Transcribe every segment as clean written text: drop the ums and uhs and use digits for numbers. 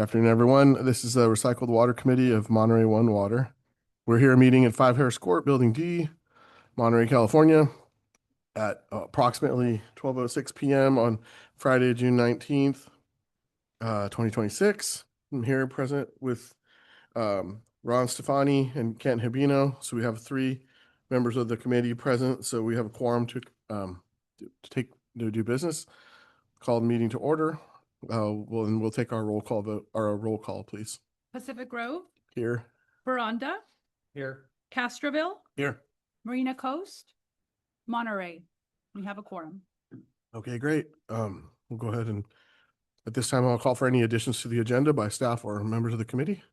Afternoon, everyone. This is the Recycled Water Committee of Monterey One Water. We're here meeting at 5 Harris Court, Building D, Monterey, California, at approximately 12:06 p.m. on Friday, June 19th, 2026. I'm here present with Ron Stefani and Kent Habino. So we have 3 members of the committee present. So we have a quorum to do business. Call the meeting to order. We'll take our roll call vote, or a roll call, please. Pacific Grove, Here. Veranda, Here. Castroville, Here. Marina Coast, Monterey. We have a quorum. Okay, great. We'll go ahead and at this time, I'll call for any additions to the agenda by staff or members of the committee.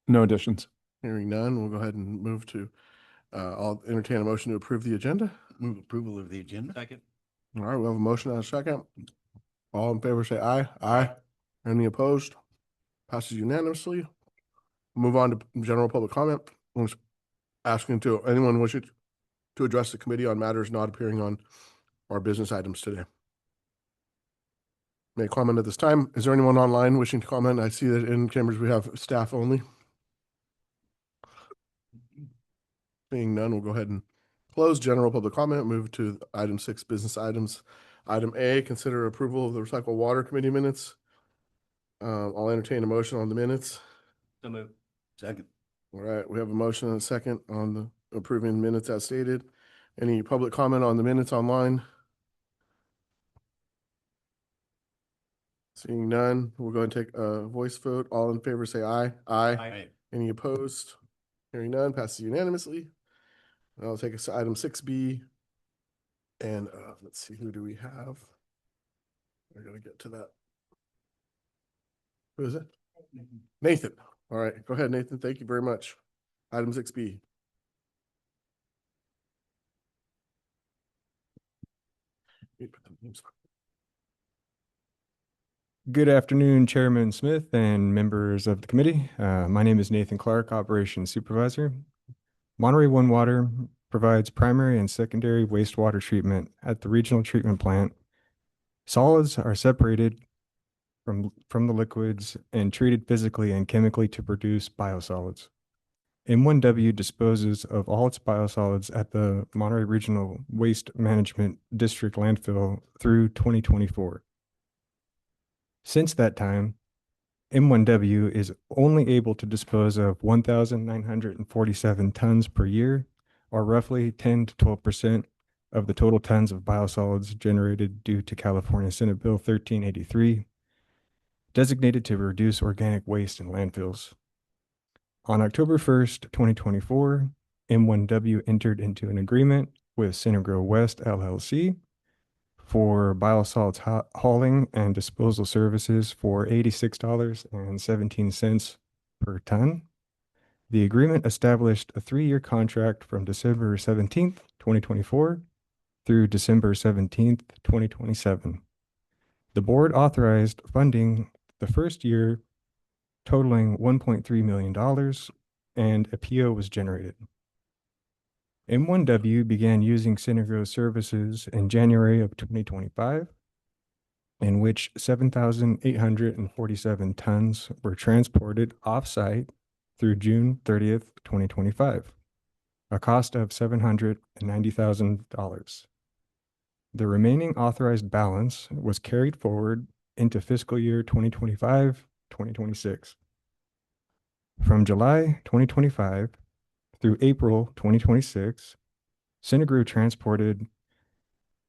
No additions. Hearing none, we'll go ahead and move to, I'll entertain a motion to approve the agenda. Move approval of the agenda. Second. All right, we have a motion and a second. All in favor, say aye. Aye. Any opposed? Passes unanimously. Move on to general public comment. Asking to anyone wishing to address the committee on matters not appearing on our business items today. May comment at this time. Is there anyone online wishing to comment? I see that in chambers we have staff only. Being none, we'll go ahead and close general public comment. Move to item 6, business items. Item A, consider approval of the Recycle Water Committee minutes. I'll entertain a motion on the minutes. So move. Second. All right, we have a motion and a second on the approving minutes as stated. Any public comment on the minutes online? Seeing none, we'll go and take a voice vote. All in favor, say aye. Aye. Aye. Any opposed? Hearing none, passes unanimously. I'll take us to item 6B. And let's see, who do we have? We're gonna get to that. Who is it? Nathan. All right, go ahead, Nathan. Thank you very much. Item 6B. Good afternoon, Chairman Smith and members of the committee. My name is Nathan Clark, Operations Supervisor. Monterey One Water provides primary and secondary wastewater treatment at the regional treatment plant. Solids are separated from the liquids and treated physically and chemically to produce biosolids. M1W disposes of all its biosolids at the Monterey Regional Waste Management District landfill through 2024. Since that time, M1W is only able to dispose of 1,947 tons per year, or roughly 10 to 12% of the total tons of biosolids generated due to California Senate Bill 1383, designated to reduce organic waste in landfills. On October 1st, 2024, M1W entered into an agreement with Synagro West LLC for biosolids hauling and disposal services for $86.17 per ton. The agreement established a 3-year contract from December 17th, 2024 through December 17th, 2027. The board authorized funding the first year totaling $1.3 million, and a PO was generated. M1W began using Synagro's services in January of 2025, in which 7,847 tons were transported off-site through June 30th, 2025, a cost of $790,000. The remaining authorized balance was carried forward into fiscal year 2025-2026. From July 2025 through April 2026, Synagro transported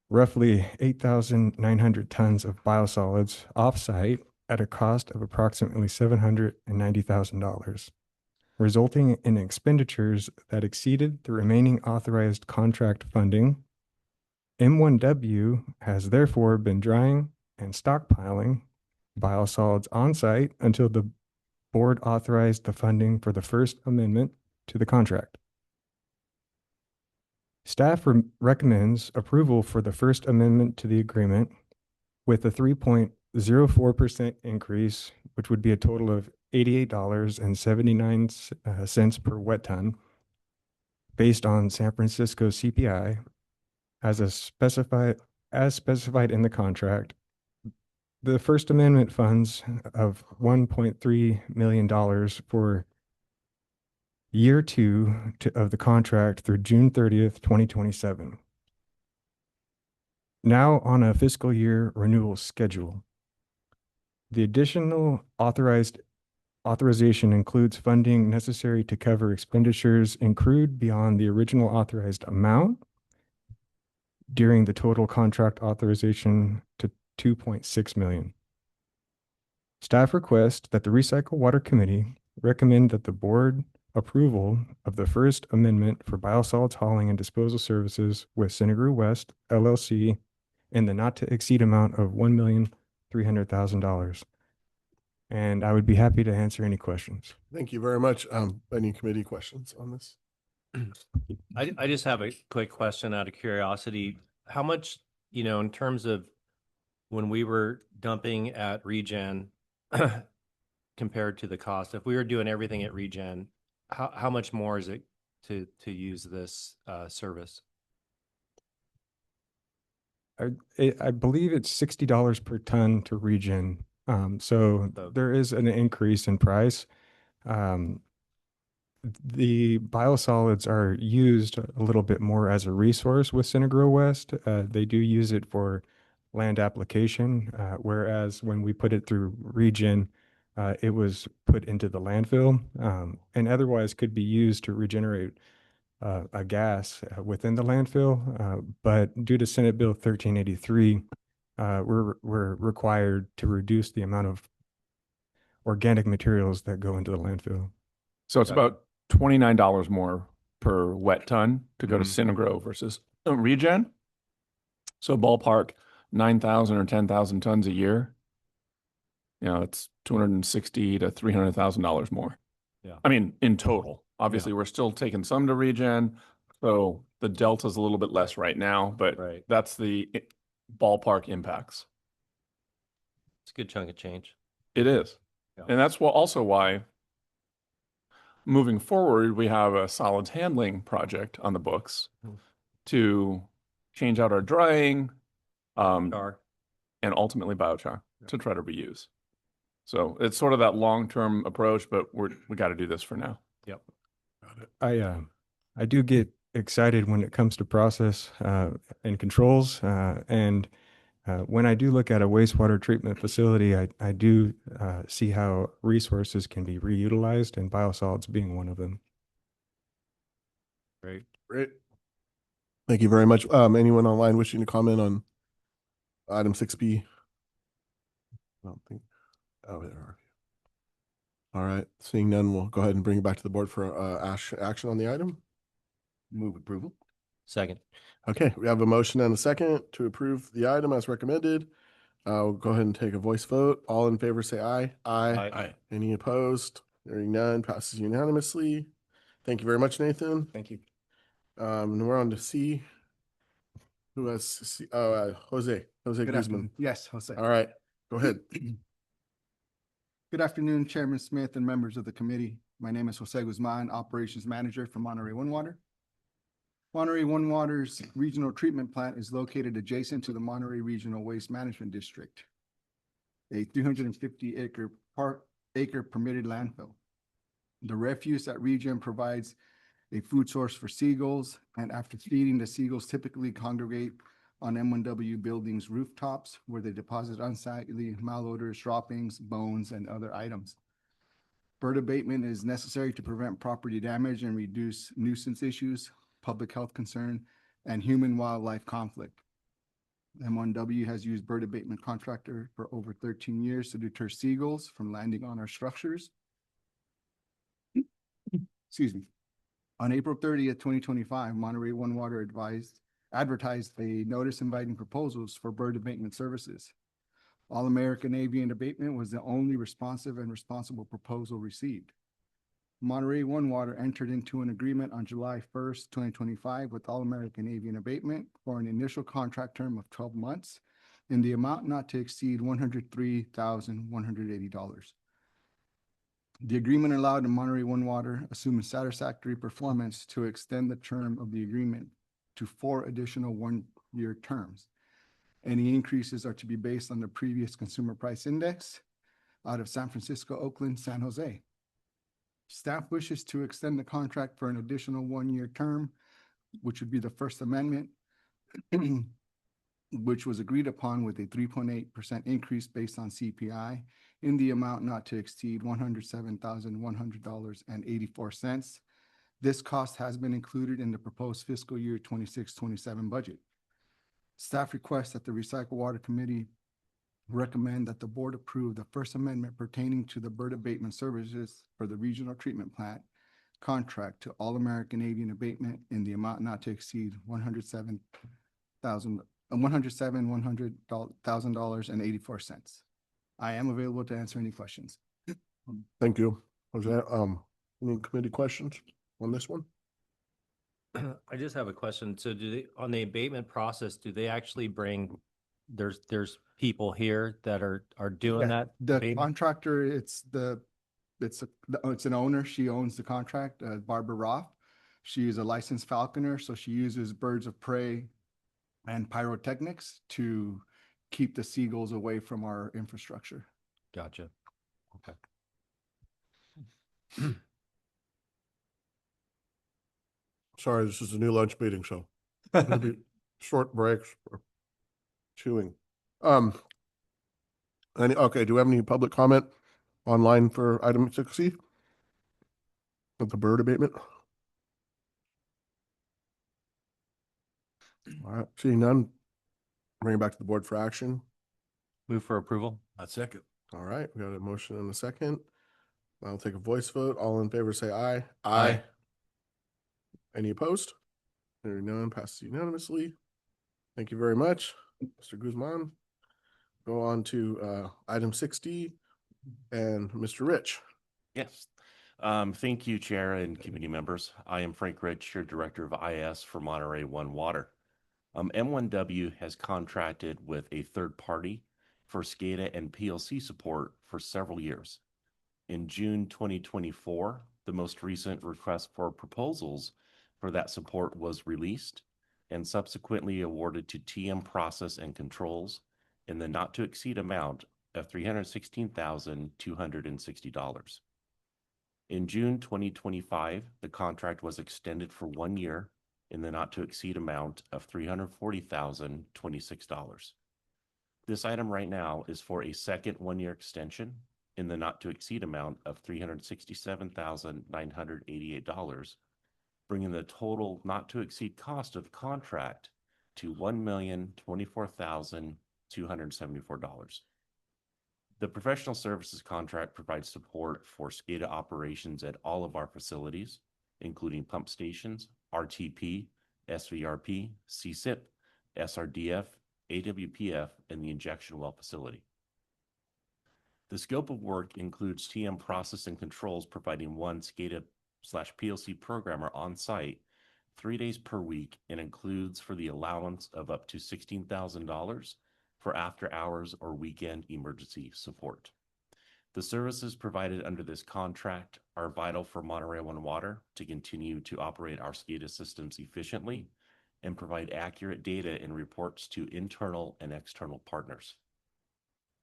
roughly 8,900 tons of biosolids off-site at a cost of approximately $790,000, resulting in expenditures that exceeded the remaining authorized contract funding. M1W has therefore been drying and stockpiling biosolids on-site until the board authorized the funding for the first amendment to the contract. Staff recommends approval for the first amendment to the agreement with a 3.04% increase, which would be a total of $88.79 per wet ton, based on San Francisco CPI, as specified in the contract, the First Amendment funds of $1.3 million for year two of the contract through June 30th, 2027. Now on a fiscal year renewal schedule. The additional authorization includes funding necessary to cover expenditures accrued beyond the original authorized amount during the total contract authorization to 2.6 million. Staff request that the Recycle Water Committee recommend that the board approval of the First Amendment for biosolids hauling and disposal services with Synagro West LLC in the not to exceed amount of $1,300,000. And I would be happy to answer any questions. Thank you very much. Any committee questions on this? I just have a quick question out of curiosity. How much, in terms of when we were dumping at Regen compared to the cost, if we were doing everything at Regen, how much more is it to use this service? I believe it's $60 per ton to Regen. So there is an increase in price. The biosolids are used a little bit more as a resource with Synagro West. They do use it for land application, whereas when we put it through Regen, it was put into the landfill, and otherwise could be used to regenerate a gas within the landfill. But due to Senate Bill 1383, we're required to reduce the amount of organic materials that go into the landfill. So it's about $29 more per wet ton to go to Synagro versus Regen. So ballpark 9,000 or 10,000 tons a year. It's $260,000 to $300,000 more. Yeah. I mean, in total. Obviously, we're still taking some to Regen, so the delta's a little bit less right now, but that's the ballpark impacts. It's a good chunk of change. It is. Yeah. And that's also why moving forward, we have a solids handling project on the books to change out our drying and ultimately biochar to try to reuse. So it's sort of that long-term approach, but we got to do this for now. Yep. I do get excited when it comes to process and controls, and when I do look at a wastewater treatment facility, I do see how resources can be reutilized, and biosolids being one of them. Great. Great. Thank you very much. Anyone online wishing to comment on item 6B? I don't think. Oh, there are. All right. Seeing none, we'll go ahead and bring it back to the board for action on the item. Move approval. Second. Okay, we have a motion and a second to approve the item as recommended. We'll go ahead and take a voice vote. All in favor say aye. Aye. Any opposed? Hearing none, passes unanimously. Thank you very much, Nathan. Thank you. And we're on to C. Who has C? Oh, Jose Good Guzman. afternoon. Yes, Jose. All right, go ahead. Good afternoon, Chairman Smith and members of the committee. My name is Jose Guzman, Operations Manager for Monterey One Water. Monterey One Water's regional treatment plant is located adjacent to the Monterey Regional Waste Management District, a 350-acre permitted landfill. The refuse at Regen provides a food source for seagulls, and after feeding, the seagulls typically congregate on M1W buildings' rooftops, where they deposit unsightly, malodorous droppings, bones, and other items. Bird abatement is necessary to prevent property damage and reduce nuisance issues, public health concern, and human-wildlife conflict. M1W has used bird abatement contractor for over 13 years to deter seagulls from landing on our structures. Excuse me. On April 30th, 2025, Monterey One Water advertised a notice inviting proposals for bird abatement services. All American Avian Abatement was the only responsive and responsible proposal received. Monterey One Water entered into an agreement on July 1st, 2025 with All American Avian Abatement for an initial contract term of 12 months in the amount not to exceed $103,180. The agreement allowed Monterey One Water, assuming satisfactory performance, to extend the term of the agreement to 4 additional one-year terms. Any increases are to be based on the previous consumer price index out of San Francisco, Oakland, San Jose. Staff wishes to extend the contract for an additional 1-year term, which would be the First Amendment, which was agreed upon with a 3.8% increase based on CPI in the amount not to exceed $107,100.84. This cost has been included in the proposed fiscal year 26-27 budget. Staff requests that the Recycle Water Committee recommend that the board approve the First Amendment pertaining to the bird abatement services for the regional treatment plant contract to All American Avian Abatement in the amount not to exceed $107,100,000.84. I am available to answer any questions. Thank you. Was that, any committee questions on this one? I just have a question. So do they, on the abatement process, do they actually bring, there's people here that are doing Yeah, that? the abatement? contractor, it's an owner. She owns the contract, Barbara Roth. She is a licensed falconer, so she uses birds of prey and pyrotechnics to keep the seagulls away from our infrastructure. Gotcha. Okay. Sorry, this is a new lunch meeting, so it'll be short breaks for chewing. Okay, do we have any public comment online for item 6C? With the bird abatement? All right, seeing none, bring it back to the board for action. Move for approval? Second. All right, we got a motion and a second. I'll take a voice vote. All in favor, say aye. Aye. Any opposed? Hearing none, passes unanimously. Thank you very much, Mr. Guzman. Go on to item 6D and Mr. Rich. Yes. Thank you, Chair and committee members. I am Frank Rich, your Director of IS for Monterey One Water. M1W has contracted with a third party for SCADA and PLC support for several years. In June 2024, the most recent request for proposals for that support was released and subsequently awarded to TM Process and Controls in the not to exceed amount of $316,260. In June 2025, the contract was extended for 1 year in the not to exceed amount of $340,026. This item right now is for a second 1-year extension in the not to exceed amount of $367,988, bringing the total not to exceed cost of the contract to $1,024,274. The professional services contract provides support for SCADA operations at all of our facilities, including pump stations, RTP, SVRP, CSIP, SRDF, AWPF, and the injection well facility. The scope of work includes TM Process and Controls providing one SCADA/PLC programmer on site 3 days per week and includes for the allowance of up to $16,000 for after hours or weekend emergency support. The services provided under this contract are vital for Monterey One Water to continue to operate our SCADA systems efficiently and provide accurate data and reports to internal and external partners.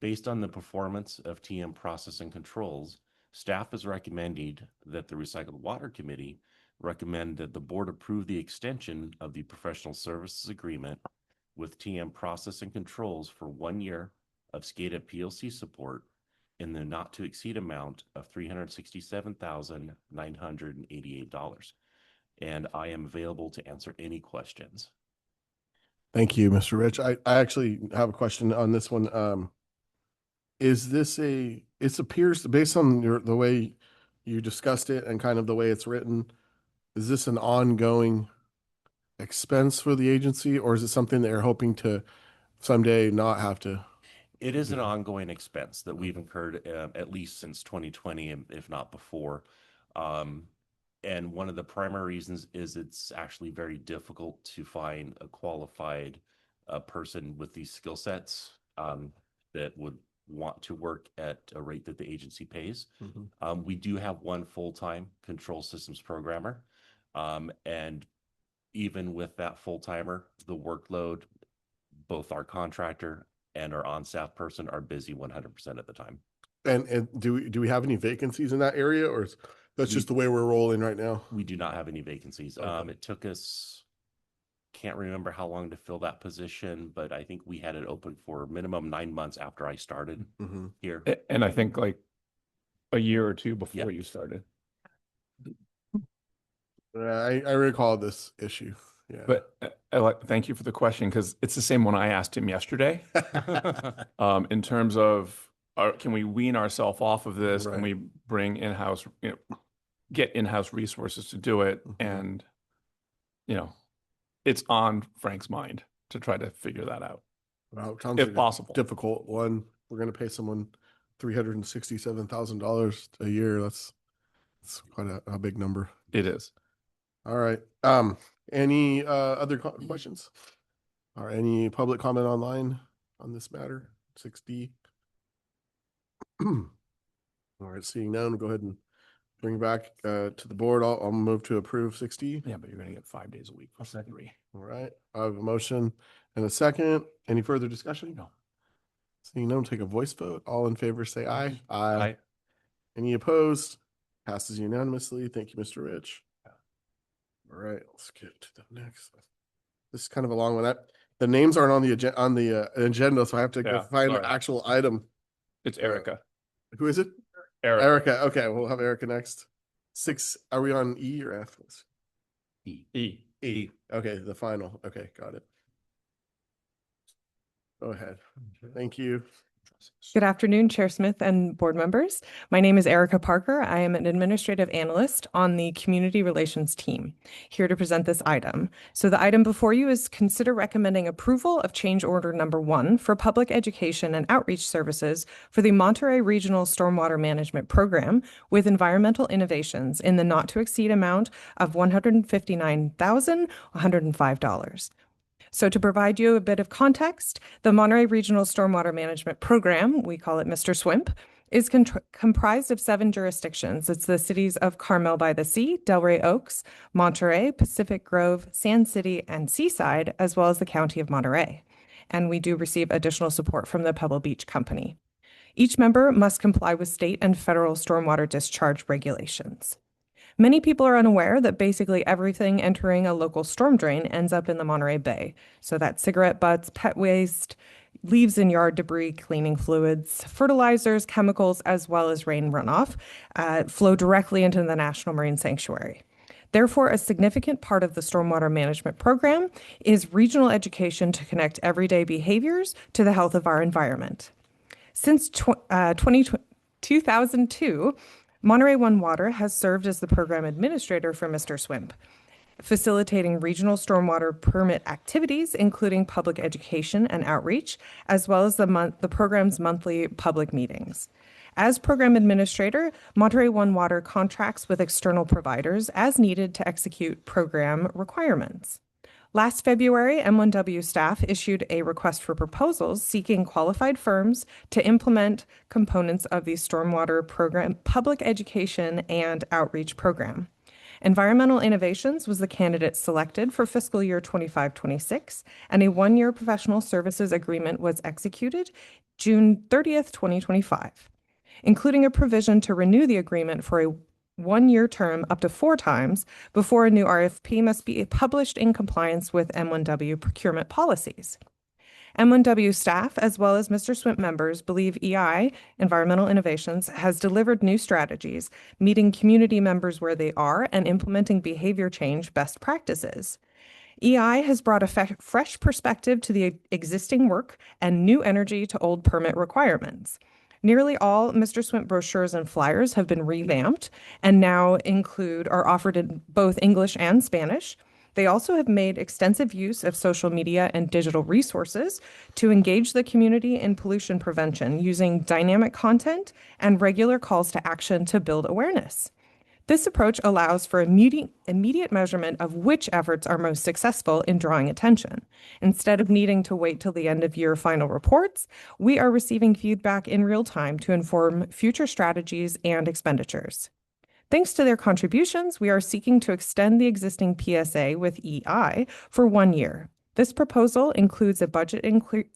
Based on the performance of TM Process and Controls, staff is recommending that the Recycled Water Committee recommend that the board approve the extension of the professional services agreement with TM Process and Controls for 1 year of SCADA PLC support in the not to exceed amount of $367,988. And I am available to answer any questions. Thank you, Mr. Rich. I actually have a question on this one. Is this it appears based on the way you discussed it and kind of the way it's written, is this an ongoing expense for the agency, or is it something that you're hoping to someday not have to? It is an ongoing expense that we've incurred at least since 2020, if not before. And one of the primary reasons is it's actually very difficult to find a qualified person with these skill sets that would want to work at a rate that the agency pays. Mm-hmm. We do have one full-time control systems programmer. And even with that full-timer, the workload both our contractor and our on-staff person are busy 100% of the time. And do we have any vacancies in that area, or that's just the way we're rolling right now? We do not have any vacancies. Okay. It took us, can't remember how long to fill that position, but I think we had it open for minimum 9 months after I started Mm-hmm. here. And I think like a year or two before Yeah. you started. I recall this issue. Yeah. But thank you for the question, because it's the same one I asked him yesterday. In terms of, can we wean ourselves off of this? Can Right. we bring in-house, get in-house resources to do it? Mhm. And, it's on Frank's mind to try to figure that out, Wow, it sounds if like a possible. difficult one. We're going to pay someone $367,000 a year. That's quite a big number. It is. All right. Any other questions or any public comment online on this matter? 6D. All right. Seeing none, we'll go ahead and bring back to the board. I'll move to approve 6D. Yeah, but you're going to get 5 days a week. What's that? 3. All right. I have a motion and a second. Any further discussion? No. Seeing none, take a voice vote. All in favor, say aye. Aye. Any opposed? Passes unanimously. Thank you, Mr. Rich. All right, let's get to the next. This is kind of a long one. The names aren't on the agenda, so I have to go Yeah, find sorry. the actual item. It's Erica. Who is it? Erica. Okay, we'll have Erica next. 6. Are we on E or F? E. E. Okay, the final. Okay, got it. Go ahead. Thank you. Good afternoon, Chair Smith and board members. My name is Erica Parker. I am an administrative analyst on the community relations team, here to present this item. So the item before you is consider recommending approval of change order number 1 for public education and outreach services for the Monterey Regional Stormwater Management Program with environmental innovations in the not to exceed amount of $159,105. So to provide you a bit of context, the Monterey Regional Stormwater Management Program, we call it Mr. SWIMP, is comprised of 7 jurisdictions. It's the cities of Carmel by the Sea, Delray Oaks, Monterey, Pacific Grove, Sand City, and Seaside, as well as the County of Monterey. And we do receive additional support from the Pebble Beach Company. Each member must comply with state and federal stormwater discharge regulations. Many people are unaware that basically everything entering a local storm drain ends up in the Monterey Bay. So that's cigarette butts, pet waste, leaves and yard debris, cleaning fluids, fertilizers, chemicals, as well as rain runoff flow directly into the National Marine Sanctuary. Therefore, a significant part of the stormwater management program is regional education to connect everyday behaviors to the health of our environment. Since 2002, Monterey One Water has served as the program administrator for Mr. SWIMP, facilitating regional stormwater permit activities, including public education and outreach, as well as the program's monthly public meetings. As program administrator, Monterey One Water contracts with external providers as needed to execute program requirements. Last February, M1W staff issued a request for proposals seeking qualified firms to implement components of the stormwater program, public education and outreach program. Environmental Innovations was the candidate selected for fiscal year 25-26, and a 1-year professional services agreement was executed June 30th, 2025, including a provision to renew the agreement for a 1-year term up to 4 times before a new RFP must be published in compliance with M1W procurement policies. M1W staff, as well as Mr. SWIMP members, believe EI, Environmental Innovations, has delivered new strategies, meeting community members where they are and implementing behavior change best practices. EI has brought a fresh perspective to the existing work and new energy to old permit requirements. Nearly all Mr. Swimp brochures and flyers have been revamped and now are offered in both English and Spanish. They also have made extensive use of social media and digital resources to engage the community in pollution prevention using dynamic content and regular calls to action to build awareness. This approach allows for immediate measurement of which efforts are most successful in drawing attention. Instead of needing to wait till the end of year final reports, we are receiving feedback in real time to inform future strategies and expenditures. Thanks to their contributions, we are seeking to extend the existing PSA with EI for 1 year. This proposal includes a budget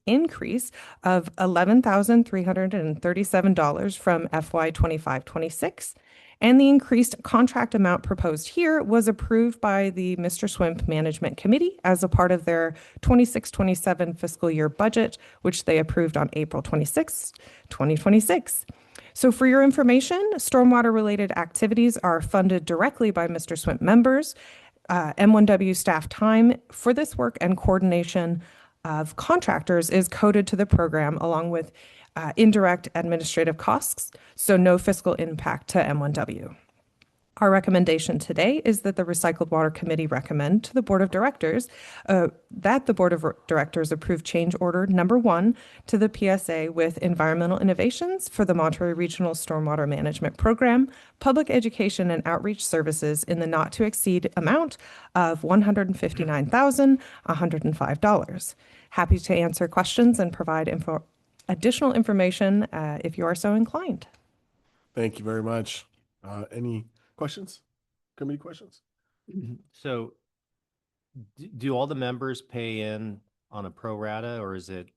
increase of $11,337 from FY 25-26, and the increased contract amount proposed here was approved by the Mr. Swimp Management Committee as a part of their 26-27 fiscal year budget, which they approved on April 26, 2026. So for your information, stormwater-related activities are funded directly by Mr. Swimp members. M1W staff time for this work and coordination of contractors is coded to the program along with indirect administrative costs, so no fiscal impact to M1W. Our recommendation today is that the Recycled Water Committee recommend to the Board of Directors that the Board of Directors approve change order number 1 to the PSA with Environmental Innovations for the Monterey Regional Stormwater Management Program, Public Education and Outreach Services in the not to exceed amount of $159,105. Happy to answer questions and provide additional information if you are so inclined. Thank you very much. Any questions? Committee questions? So do all the members pay in on a pro rata, or is it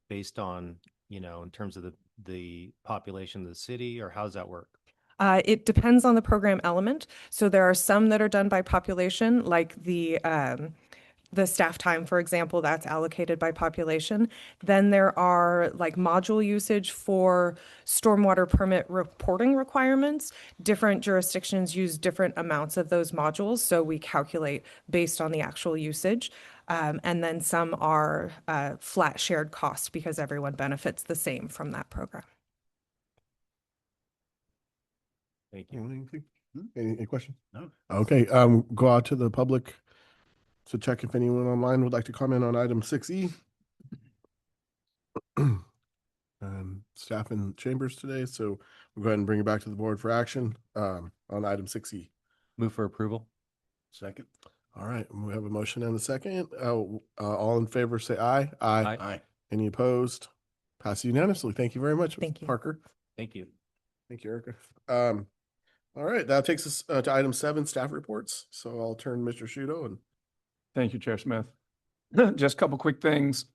based on, in terms of the population of the city, or how does that work? It depends on the program element. So there are some that are done by population, like the staff time, for example, that's allocated by population. Then there are like module usage for stormwater permit reporting requirements. Different jurisdictions use different amounts of those modules, so we calculate based on the actual usage. And then some are flat shared cost because everyone benefits the same from that program. Thank you. Anything? Any question? No. Okay, go out to the public to check if anyone online would like to comment on item 6E. Staff in chambers today, so we'll go ahead and bring it back to the board for action on item 6E. Move for approval. Second. All right, we have a motion and a second. All in favor, say aye. Aye. Aye. Any opposed? Pass unanimously. Thank you very much, Thank you. Parker. Thank you. Thank you, Erica. All right, that takes us to item 7, staff reports. So I'll turn Mr. Shudo and Thank you, Chair Smith. Just a couple quick things.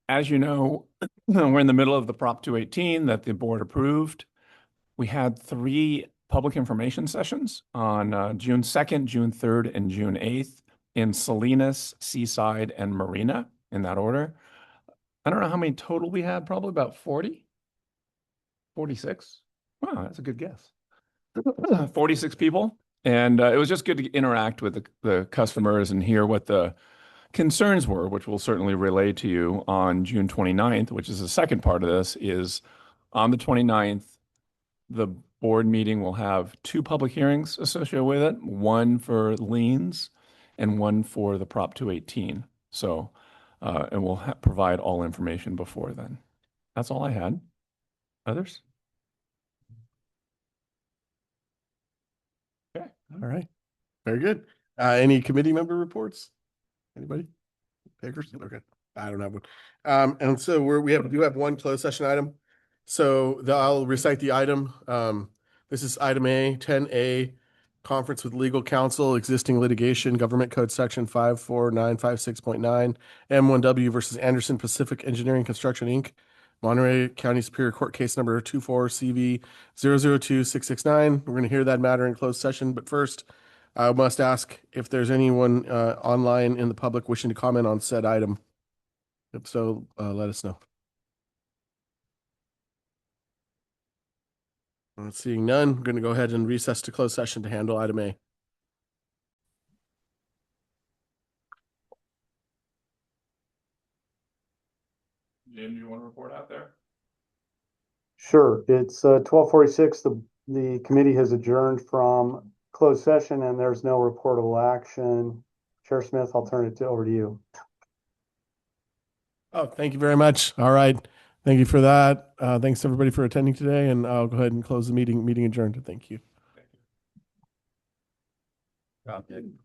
As you know, we're in the middle of the Prop 218 that the board approved. We had 3 public information sessions on June 2nd, June 3rd, and June 8th in Salinas, Seaside, and Marina, in that order. I don't know how many total we had, probably about 40, 46. Wow, that's a good guess. 46 people. And it was just good to interact with the customers and hear what the concerns were, which we'll certainly relay to you on June 29th, which is the second part of this, is on the 29th, the board meeting will have 2 public hearings associated with it, one for liens and one for the Prop 218. So, and we'll provide all information before then. That's all I had. Others? Okay. all right. Very good. Any committee member reports? Anybody? Takers? Okay. I don't have one. And so we do have one closed session item. So I'll recite the item. This is item A, 10A, conference with legal counsel, existing litigation, government code section 54956.9, M1W versus Anderson Pacific Engineering Construction, Inc., Monterey County Superior Court case number 24CV002669. We're going to hear that matter in closed session, but first, I must ask if there's anyone online in the public wishing to comment on said item. If so, let us know. Seeing none, we're going to go ahead and recess to closed session to handle item A. Jim, do you want to report out there? Sure, it's 12:46. The committee has adjourned from closed session and there's no reportable action. Chair Smith, I'll turn it over to you. Oh, thank you very much. All right. Thank you for that. Thanks everybody for attending today, and I'll go ahead and close the meeting. Meeting adjourned. Thank you. Thank you.